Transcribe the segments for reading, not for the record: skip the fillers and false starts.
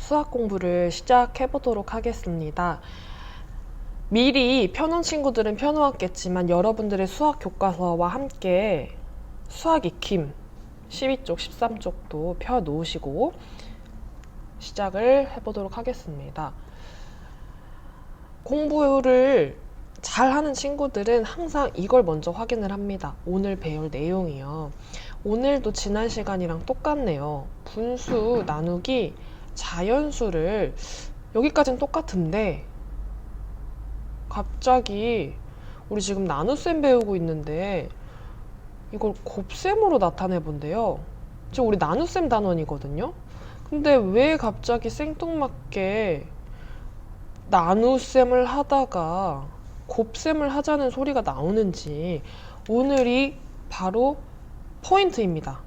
수학 공부를 시작해 보도록 하겠습니다. 미리 펴놓은 친구들은 펴놓았겠지만 여러분들의 수학 교과서와 함께 수학 익힘 12쪽, 13쪽도 펴 놓으시고 시작을 해보도록 하겠습니다. 공부를 잘하는 친구들은 항상 이걸 먼저 확인을 합니다. 오늘 배울 내용이요. 오늘도 지난 시간이랑 똑같네요. 분수, 나누기, 자연수를 여기까지는 똑같은데 갑자기 우리 지금 나눗셈 배우고 있는데 이걸 곱셈으로 나타내 본대요. 지금 우리 나눗셈 단원이거든요. 근데 왜 갑자기 생뚱맞게 나눗셈을 하다가 곱셈을 하자는 소리가 나오는지 오늘이 바로 포인트입니다.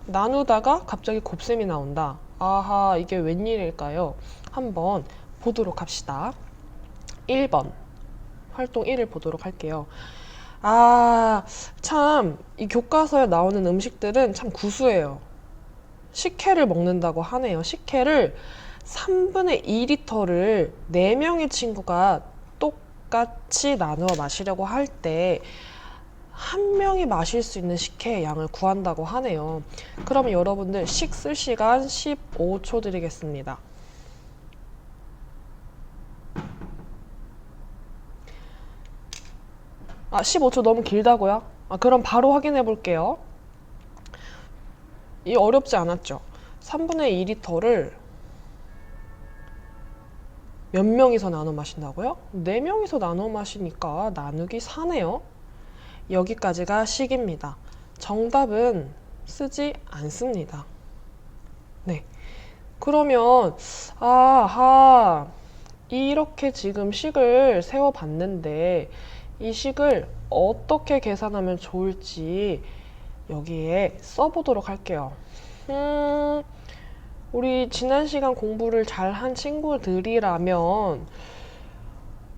나누다가 갑자기 곱셈이 나온다. 아하, 이게 웬일일까요? 한번 보도록 합시다. 1번 활동 1을 보도록 할게요. 참 이 교과서에 나오는 음식들은 참 구수해요. 식혜를 먹는다고 하네요. 식혜를 3분의 2리터를 4명의 친구가 똑같이 나누어 마시려고 할 때 한 명이 마실 수 있는 식혜의 양을 구한다고 하네요. 그러면 여러분들 식 쓸 시간 15초 드리겠습니다. 아, 15초 너무 길다고요? 그럼 바로 확인해 볼게요. 이 어렵지 않았죠? 3분의 2리터를 몇 명이서 나눠 마신다고요? 4명이서 나눠 마시니까 나누기 4네요. 여기까지가 식입니다. 정답은 쓰지 않습니다. 네. 그러면 아하, 이렇게 지금 식을 세워봤는데 이 식을 어떻게 계산하면 좋을지 여기에 써보도록 할게요. 우리 지난 시간 공부를 잘한 친구들이라면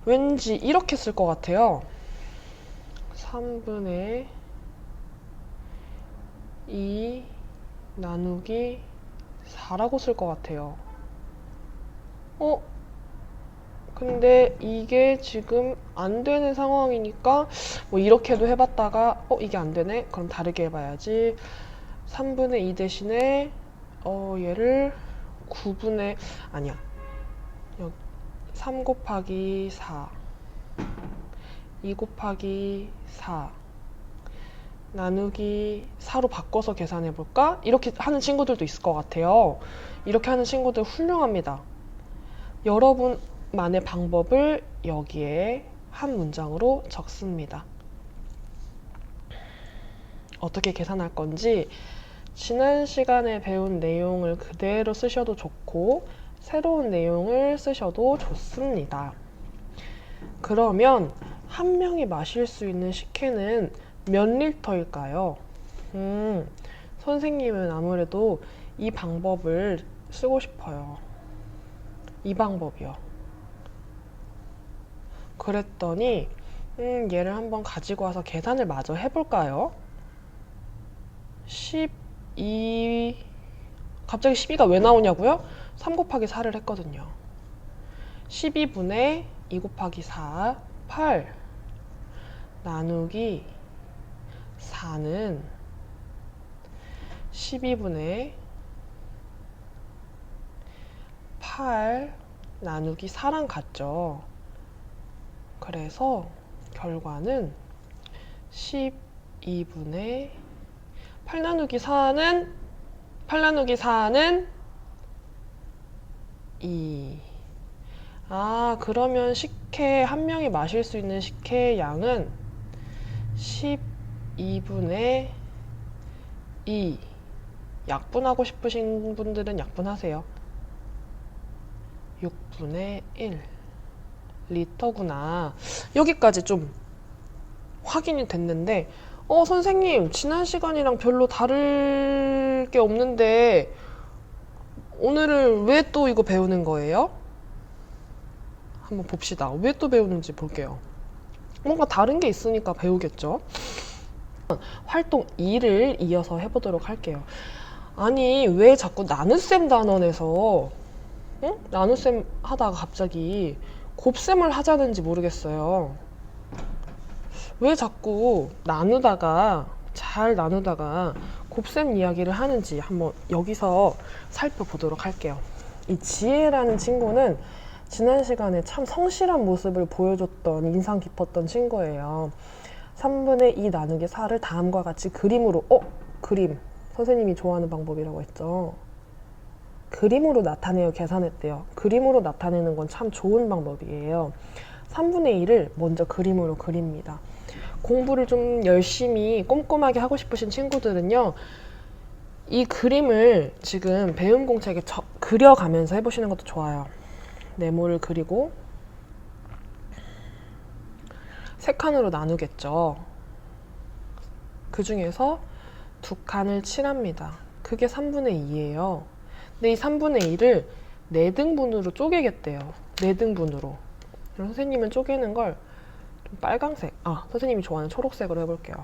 왠지 이렇게 쓸 것 같아요. 3분의 2 나누기 4라고 쓸 것 같아요. 근데 이게 지금 안 되는 상황이니까 뭐 이렇게도 해봤다가 이게 안 되네? 그럼 다르게 해봐야지. 3분의 2 대신에 얘를 9분의 아니야. 3 곱하기 4 2 곱하기 4 나누기 4로 바꿔서 계산해볼까? 이렇게 하는 친구들도 있을 것 같아요. 이렇게 하는 친구들 훌륭합니다. 여러분만의 방법을 여기에 한 문장으로 적습니다. 어떻게 계산할 건지 지난 시간에 배운 내용을 그대로 쓰셔도 좋고 새로운 내용을 쓰셔도 좋습니다. 그러면 한 명이 마실 수 있는 식혜는 몇 리터일까요? 선생님은 아무래도 이 방법을 쓰고 싶어요. 이 방법이요. 그랬더니 얘를 한번 가지고 와서 계산을 마저 해볼까요? 12 갑자기 12가 왜 나오냐고요? 3 곱하기 4를 했거든요. 12분의 2 곱하기 4 8 나누기 4는 12분의 8 나누기 4랑 같죠. 그래서 결과는 12분의 8 나누기 4는 2. 그러면 식혜 한 명이 마실 수 있는 식혜의 양은 12분의 2. 약분하고 싶으신 분들은 약분하세요. 6분의 1 리터구나. 여기까지 좀 확인이 됐는데 선생님 지난 시간이랑 별로 다를 게 없는데 오늘은 왜 또 이거 배우는 거예요? 한번 봅시다. 왜 또 배우는지 볼게요. 뭔가 다른 게 있으니까 배우겠죠. 활동 2를 이어서 해보도록 할게요. 아니 왜 자꾸 나눗셈 단원에서 응? 나눗셈 하다가 갑자기 곱셈을 하자는지 모르겠어요. 왜 자꾸 잘 나누다가 곱셈 이야기를 하는지 한번 여기서 살펴보도록 할게요. 이 지혜라는 친구는 지난 시간에 참 성실한 모습을 보여줬던 인상 깊었던 친구예요. 3분의 2 나누기 4를 다음과 같이 그림으로 그림 선생님이 좋아하는 방법이라고 했죠. 그림으로 나타내어 계산했대요. 그림으로 나타내는 건 참 좋은 방법이에요. 3분의 2를 먼저 그림으로 그립니다. 공부를 좀 열심히 꼼꼼하게 하고 싶으신 친구들은요, 이 그림을 지금 배움 공책에 그려가면서 해보시는 것도 좋아요. 네모를 그리고 세 칸으로 나누겠죠. 그 중에서 두 칸을 칠합니다. 그게 3분의 2예요. 근데 이 3분의 2를 4등분으로 쪼개겠대요. 4등분으로. 그럼 선생님은 쪼개는 걸 좀 빨강색, 선생님이 좋아하는 초록색으로 해볼게요.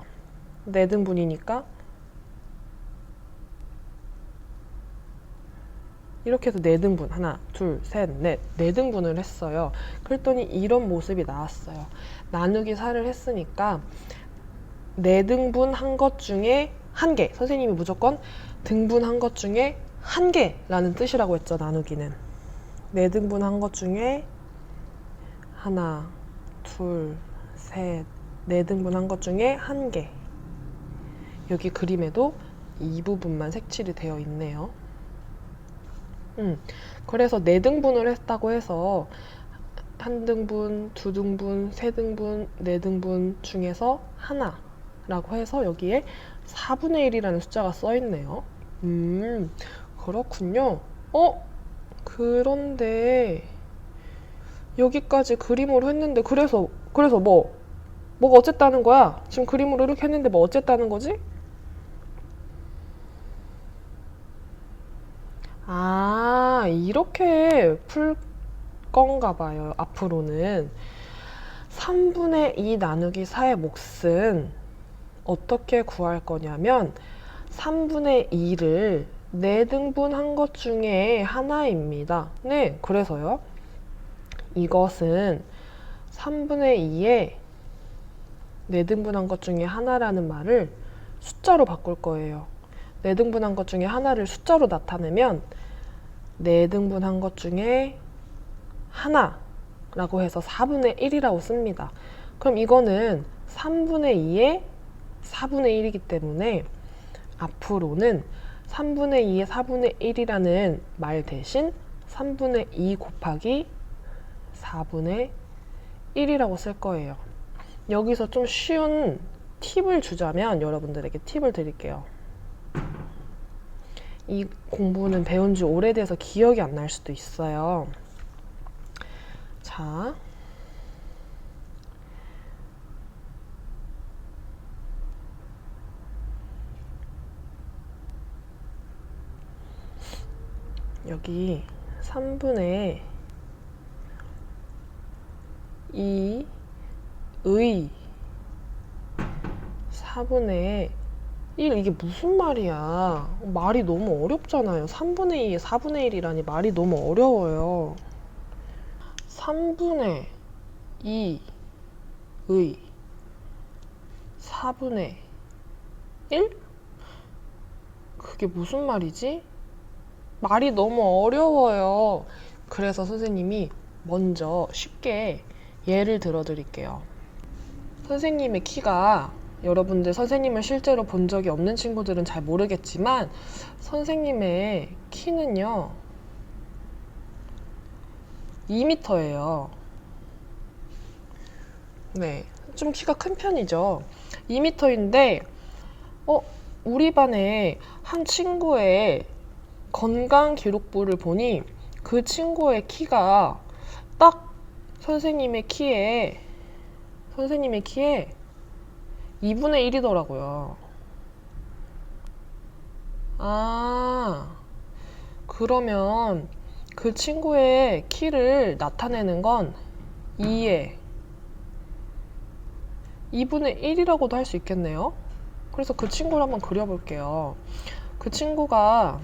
4등분이니까 이렇게 해서 4등분, 하나, 둘, 셋, 넷, 4등분을 했어요. 그랬더니 이런 모습이 나왔어요. 나누기 4를 했으니까 4등분 한 것 중에 1개. 선생님이 무조건 등분한 것 중에 1개라는 뜻이라고 했죠, 나누기는. 4등분 한 것 중에 하나, 둘, 셋, 4등분 한 것 중에 1개. 여기 그림에도 이 부분만 색칠이 되어 있네요. 그래서 4등분을 했다고 해서 1등분, 2등분, 3등분, 4등분 중에서 하나라고 해서 여기에 4분의 1이라는 숫자가 써 있네요. 그렇군요. 그런데 여기까지 그림으로 했는데 그래서 뭐가 어쨌다는 거야? 지금 그림으로 이렇게 했는데 뭐 어쨌다는 거지? 이렇게 풀 건가 봐요. 앞으로는 3분의 2 나누기 4의 몫은 어떻게 구할 거냐면 3분의 2를 4등분 한 것 중에 하나입니다. 네, 그래서요. 이것은 3분의 2에 4등분 한 것 중에 하나라는 말을 숫자로 바꿀 거예요. 4등분 한 것 중에 하나를 숫자로 나타내면 4등분 한 것 중에 하나라고 해서 4분의 1이라고 씁니다. 그럼 이거는 3분의 2의 4분의 1이기 때문에 앞으로는 3분의 2의 4분의 1이라는 말 대신 3분의 2 곱하기 4분의 1이라고 쓸 거예요. 여기서 좀 쉬운 팁을 주자면 여러분들에게 팁을 드릴게요. 이 공부는 배운 지 오래돼서 기억이 안 날 수도 있어요. 자, 여기 3분의 2의 4분의 1, 이게 무슨 말이야? 말이 너무 어렵잖아요. 3분의 2에 4분의 1이라니 말이 너무 어려워요. 3분의 2의 4분의 1? 그게 무슨 말이지? 말이 너무 어려워요. 그래서 선생님이 먼저 쉽게 예를 들어 드릴게요. 선생님의 키가, 여러분들 선생님을 실제로 본 적이 없는 친구들은 잘 모르겠지만 선생님의 키는요 2m예요. 네, 좀 키가 큰 편이죠. 2m인데 우리 반에 한 친구의 건강 기록부를 보니 그 친구의 키가 딱 선생님의 키에 2분의 1이더라고요. 그러면 그 친구의 키를 나타내는 건 2에 2분의 1이라고도 할 수 있겠네요. 그래서 그 친구를 한번 그려볼게요. 그 친구가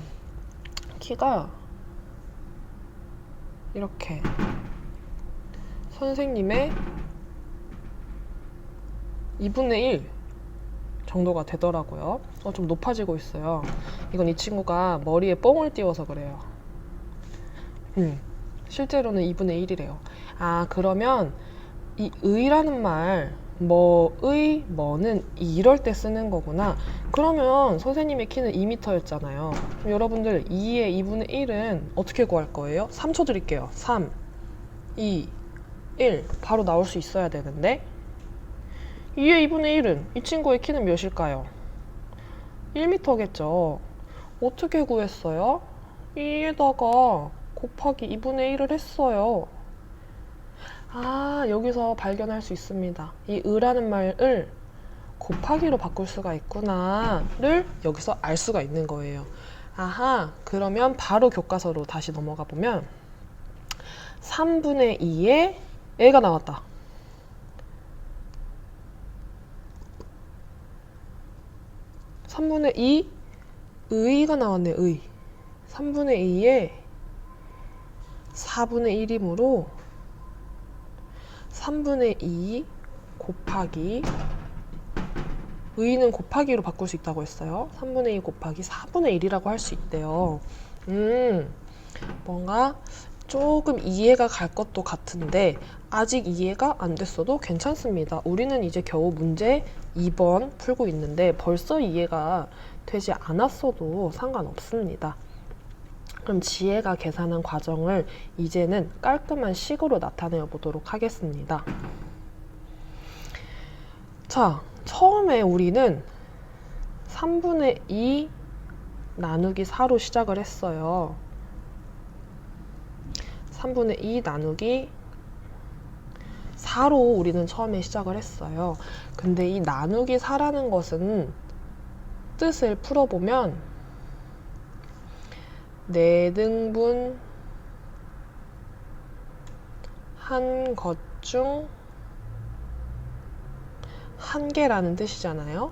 키가 이렇게 선생님의 2분의 1 정도가 되더라고요. 좀 높아지고 있어요. 이건 이 친구가 머리에 뽕을 띄워서 그래요. 실제로는 2분의 1이래요. 그러면 이 의라는 말, 뭐의, 뭐는 이럴 때 쓰는 거구나. 그러면 선생님의 키는 2m였잖아요. 그럼 여러분들 2의 2분의 1은 어떻게 구할 거예요? 3초 드릴게요. 3, 2, 1 바로 나올 수 있어야 되는데 2의 2분의 1은 이 친구의 키는 몇일까요? 1m겠죠. 어떻게 구했어요? 2에다가 곱하기 2분의 1을 했어요. 여기서 발견할 수 있습니다. 이 의라는 말을 곱하기로 바꿀 수가 있구나를 여기서 알 수가 있는 거예요. 그러면 바로 교과서로 다시 넘어가 보면 3분의 2에 애가 나왔다. 3분의 2 의가 나왔네. 의 3분의 2에 4분의 1이므로 3분의 2 곱하기 의는 곱하기로 바꿀 수 있다고 했어요. 3분의 2 곱하기 4분의 1이라고 할 수 있대요. 뭔가 조금 이해가 갈 것도 같은데 아직 이해가 안 됐어도 괜찮습니다. 우리는 이제 겨우 문제 2번 풀고 있는데 벌써 이해가 되지 않았어도 상관없습니다. 그럼 지혜가 계산한 과정을 이제는 깔끔한 식으로 나타내 보도록 하겠습니다. 자, 처음에 우리는 3분의 2 나누기 4로 시작을 했어요. 3분의 2 나누기 4로 우리는 처음에 시작을 했어요. 근데 이 나누기 4라는 것은 뜻을 풀어보면 4등분 한 것 중 한 개라는 뜻이잖아요.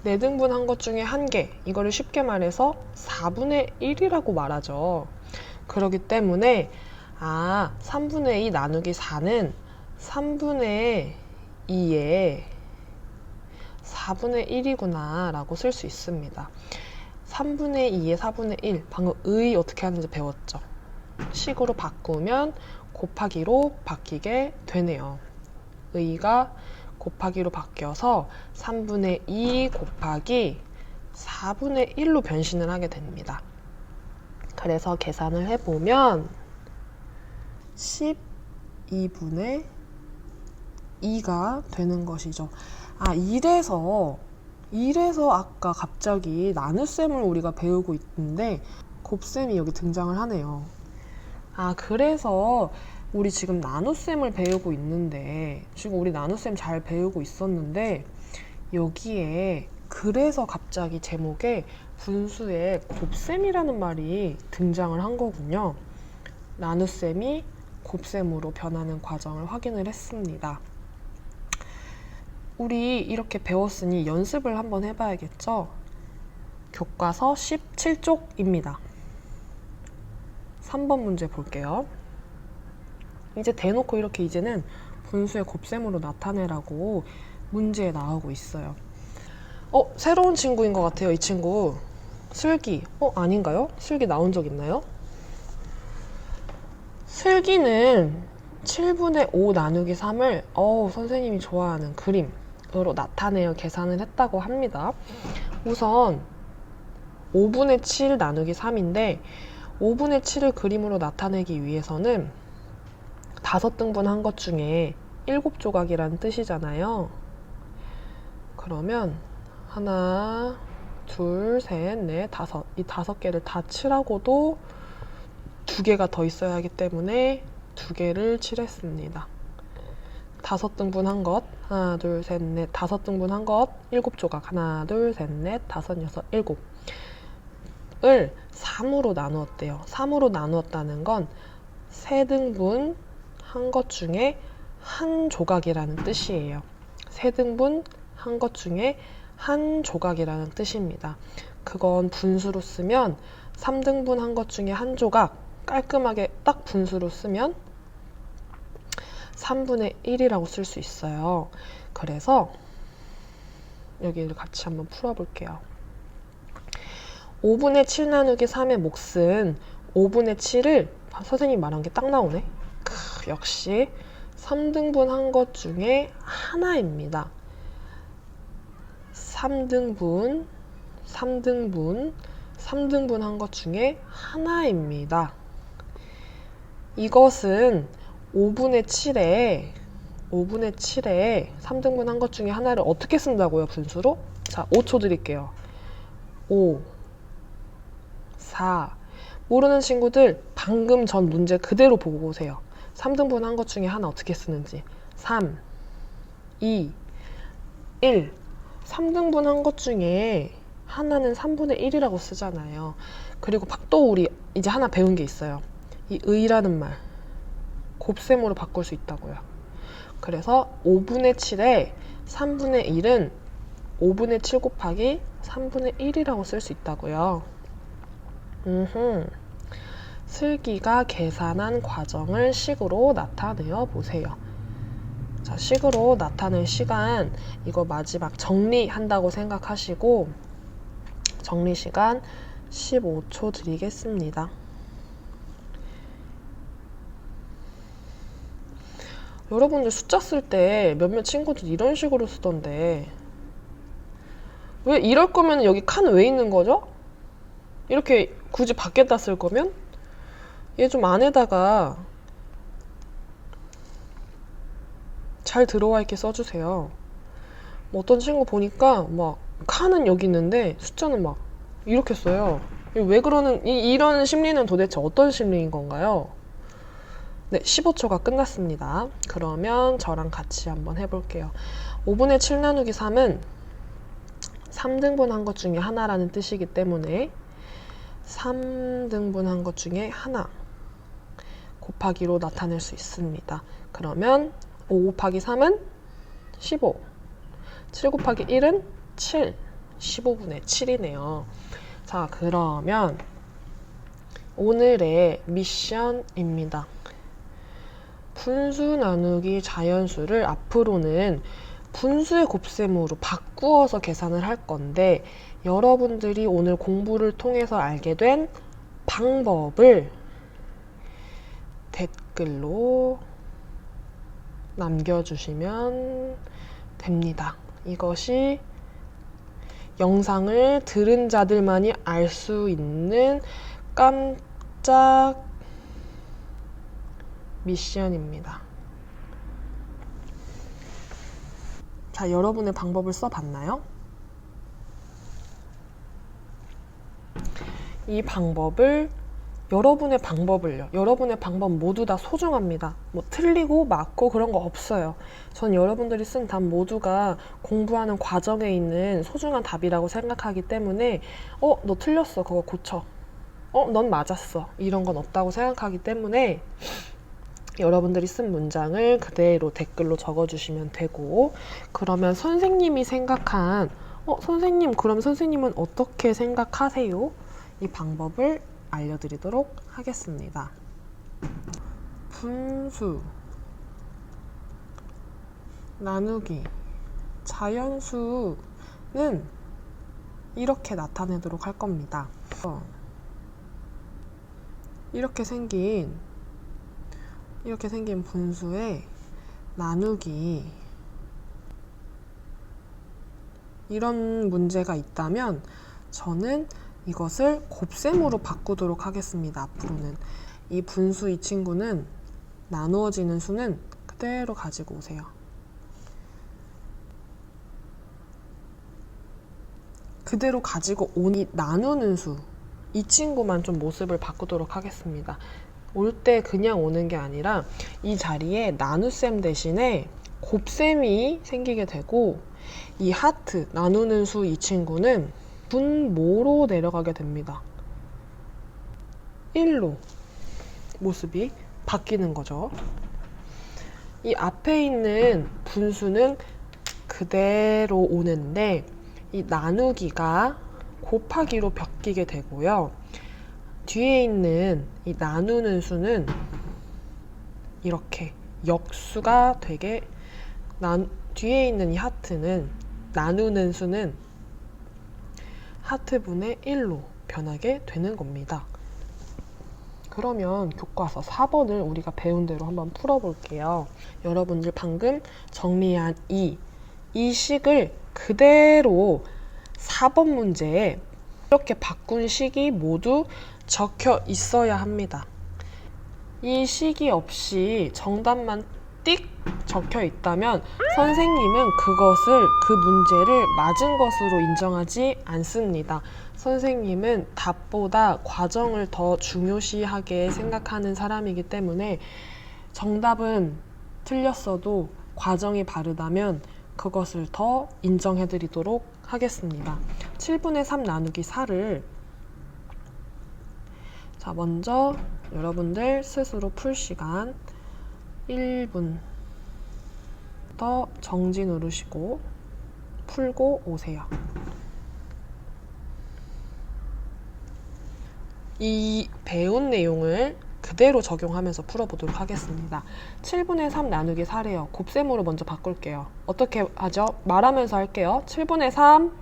4등분 한 것 중에 한 개, 이거를 쉽게 말해서 4분의 1이라고 말하죠. 그렇기 때문에 3분의 2 나누기 4는 3분의 2에 4분의 1이구나 라고 쓸 수 있습니다. 3분의 2에 4분의 1, 방금 의 어떻게 하는지 배웠죠. 식으로 바꾸면 곱하기로 바뀌게 되네요. 의가 곱하기로 바뀌어서 3분의 2 곱하기 4분의 1로 변신을 하게 됩니다. 그래서 계산을 해보면 12분의 2가 되는 것이죠. 이래서 아까 갑자기 나눗셈을 우리가 배우고 있는데 곱셈이 여기 등장을 하네요. 그래서 우리 지금 나눗셈을 배우고 있는데 지금 우리 나눗셈 잘 배우고 있었는데 여기에 그래서 갑자기 제목에 분수에 곱셈이라는 말이 등장을 한 거군요. 나눗셈이 곱셈으로 변하는 과정을 확인을 했습니다. 우리 이렇게 배웠으니 연습을 한번 해봐야겠죠? 교과서 17쪽입니다. 3번 문제 볼게요. 이제 대놓고 이렇게 이제는 분수의 곱셈으로 나타내라고 문제에 나오고 있어요. 새로운 친구인 것 같아요. 이 친구. 슬기. 아닌가요? 슬기 나온 적 있나요? 슬기는 7분의 5 나누기 3을 선생님이 좋아하는 그림으로 나타내어 계산을 했다고 합니다. 우선 5분의 7 나누기 3인데 5분의 7을 그림으로 나타내기 위해서는 5등분 한 것 중에 7조각이라는 뜻이잖아요. 그러면 하나, 둘, 셋, 넷, 다섯. 이 5개를 다 칠하고도 2개가 더 있어야 하기 때문에 2개를 칠했습니다. 5등분 한 것, 하나, 둘, 셋, 넷, 5등분 한 것, 7조각, 하나, 둘, 셋, 넷, 5, 6, 7을 3으로 나누었대요. 3으로 나누었다는 건 3등분 한 것 중에 한 조각이라는 뜻이에요. 3등분 한 것 중에 한 조각이라는 뜻입니다. 그건 분수로 쓰면 3등분 한 것 중에 한 조각 깔끔하게 딱 분수로 쓰면 3분의 1이라고 쓸 수 있어요. 그래서 여기를 같이 한번 풀어볼게요. 5분의 7 나누기 3의 몫은 5분의 7을 선생님 말한 게 딱 나오네. 역시 3등분 한 것 중에 하나입니다. 3등분 한 것 중에 하나입니다. 이것은 5분의 7에 3등분 한 것 중에 하나를 어떻게 쓴다고요, 분수로? 자, 5초 드릴게요. 5, 4. 모르는 친구들 방금 전 문제 그대로 보고 오세요. 3등분 한 것 중에 하나 어떻게 쓰는지. 3, 2, 1. 3등분 한 것 중에 하나는 3분의 1이라고 쓰잖아요. 그리고 또 우리 이제 하나 배운 게 있어요. 이 의라는 말 곱셈으로 바꿀 수 있다고요. 그래서 5분의 7에 3분의 1은 5분의 7 곱하기 3분의 1이라고 쓸 수 있다고요. 슬기가 계산한 과정을 식으로 나타내어 보세요. 자, 식으로 나타낼 시간, 이거 마지막 정리한다고 생각하시고 정리 시간 15초 드리겠습니다. 여러분들 숫자 쓸 때 몇몇 친구들 이런 식으로 쓰던데 왜 이럴 거면 여기 칸 왜 있는 거죠? 이렇게 굳이 밖에다 쓸 거면 얘 좀 안에다가 잘 들어와 있게 써주세요. 뭐 어떤 친구 보니까 막 칸은 여기 있는데 숫자는 막 이렇게 써요. 왜 그러는 이런 심리는 도대체 어떤 심리인 건가요? 네, 15초가 끝났습니다. 그러면 저랑 같이 한번 해볼게요. 5분의 7 나누기 3은 3등분 한 것 중에 하나라는 뜻이기 때문에 3등분 한 것 중에 하나 곱하기로 나타낼 수 있습니다. 그러면 5 곱하기 3은 15, 7 곱하기 1은 7, 15분의 7이네요. 자, 그러면 오늘의 미션입니다. 분수 나누기 자연수를 앞으로는 분수의 곱셈으로 바꾸어서 계산을 할 건데 여러분들이 오늘 공부를 통해서 알게 된 방법을 댓글로 남겨주시면 됩니다. 이것이 영상을 들은 자들만이 알 수 있는 깜짝 미션입니다. 자, 여러분의 방법을 써봤나요? 이 방법을 여러분의 방법 모두 다 소중합니다. 뭐 틀리고 맞고 그런 거 없어요. 전 여러분들이 쓴 답 모두가 공부하는 과정에 있는 소중한 답이라고 생각하기 때문에 너 틀렸어, 그거 고쳐. 넌 맞았어, 이런 건 없다고 생각하기 때문에 여러분들이 쓴 문장을 그대로 댓글로 적어주시면 되고, 그러면 선생님이 생각한 선생님, 그럼 선생님은 어떻게 생각하세요? 이 방법을 알려드리도록 하겠습니다. 분수 나누기 자연수는 이렇게 나타내도록 할 겁니다. 이렇게 생긴 분수의 나누기, 이런 문제가 있다면 저는 이것을 곱셈으로 바꾸도록 하겠습니다. 앞으로는 이 분수, 이 친구는 나누어지는 수는 그대로 가지고 오세요. 그대로 가지고 오니 나누는 수, 이 친구만 좀 모습을 바꾸도록 하겠습니다. 올 때 그냥 오는 게 아니라 이 자리에 나눗셈 대신에 곱셈이 생기게 되고, 이 하트, 나누는 수, 이 친구는 분모로 내려가게 됩니다. 1로 모습이 바뀌는 거죠. 이 앞에 있는 분수는 그대로 오는데 이 나누기가 곱하기로 바뀌게 되고요. 뒤에 있는 이 나누는 수는 이렇게 역수가 되게, 뒤에 있는 이 하트는, 나누는 수는 하트분의 1로 변하게 되는 겁니다. 그러면 교과서 4번을 우리가 배운 대로 한번 풀어볼게요. 여러분들 방금 정리한 이 식을 그대로 4번 문제에 이렇게 바꾼 식이 모두 적혀 있어야 합니다. 이 식이 없이 정답만 띡 적혀 있다면 선생님은 그 문제를 맞은 것으로 인정하지 않습니다. 선생님은 답보다 과정을 더 중요시하게 생각하는 사람이기 때문에 정답은 틀렸어도 과정이 바르다면 그것을 더 인정해드리도록 하겠습니다. 7분의 3 나누기 4를 자, 먼저 여러분들 스스로 풀 시간 1분 더 정지 누르시고 풀고 오세요. 이 배운 내용을 그대로 적용하면서 풀어보도록 하겠습니다. 7분의 3 나누기 4래요. 곱셈으로 먼저 바꿀게요. 어떻게 하죠? 말하면서 할게요. 7분의 3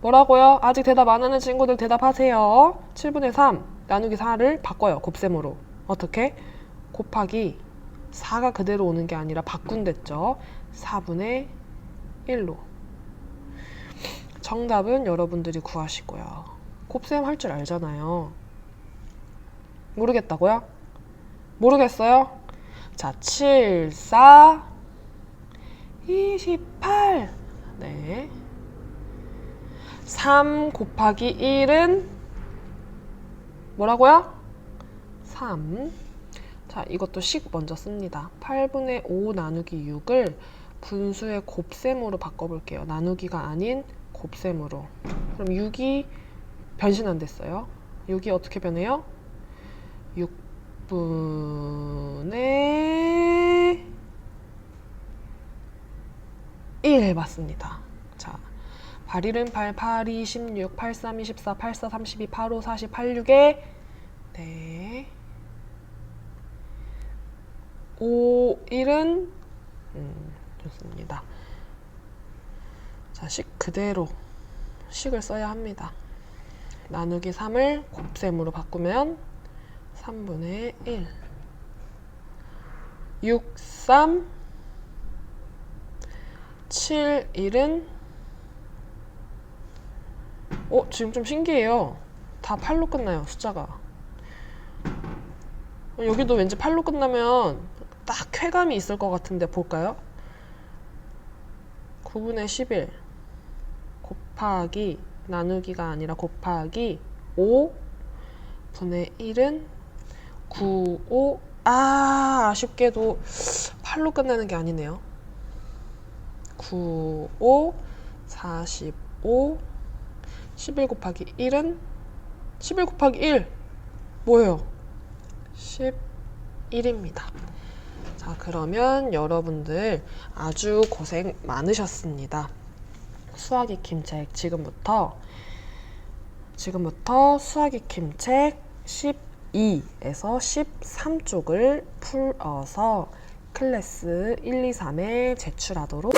뭐라고요? 아직 대답 안 하는 친구들 대답하세요. 7분의 3 나누기 4를 바꿔요. 곱셈으로. 어떻게? 곱하기 4가 그대로 오는 게 아니라 바꾼댔죠. 4분의 1로. 정답은 여러분들이 구하시고요. 곱셈 할 줄 알잖아요. 모르겠다고요? 모르겠어요? 자, 7, 4, 28. 네. 3 곱하기 1은 뭐라고요? 3. 자, 이것도 식 먼저 씁니다. 8분의 5 나누기 6을 분수의 곱셈으로 바꿔볼게요. 나누기가 아닌 곱셈으로. 그럼 6이 변신 안 됐어요. 6이 어떻게 변해요? 6분의 1 맞습니다. 자, 8, 1은 8, 8, 2, 16, 8, 3, 24, 8, 4, 32, 8, 5, 40, 8, 6에 네. 5, 1은 좋습니다. 자, 식 그대로 식을 써야 합니다. 나누기 3을 곱셈으로 바꾸면 3분의 1 6, 3 7, 1은 지금 좀 신기해요. 다 8로 끝나요, 숫자가. 여기도 왠지 8로 끝나면 딱 쾌감이 있을 것 같은데 볼까요? 9분의 11 곱하기 나누기가 아니라 곱하기 5분의 1은 9, 5 아쉽게도 8로 끝나는 게 아니네요. 9, 5 45 11 곱하기 1은 11 곱하기 1 뭐예요? 11입니다. 자, 그러면 여러분들 아주 고생 많으셨습니다. 수학 익힘책 지금부터 수학 익힘책 12에서 13쪽을 풀어서 클래스 1, 2, 3에 제출하도록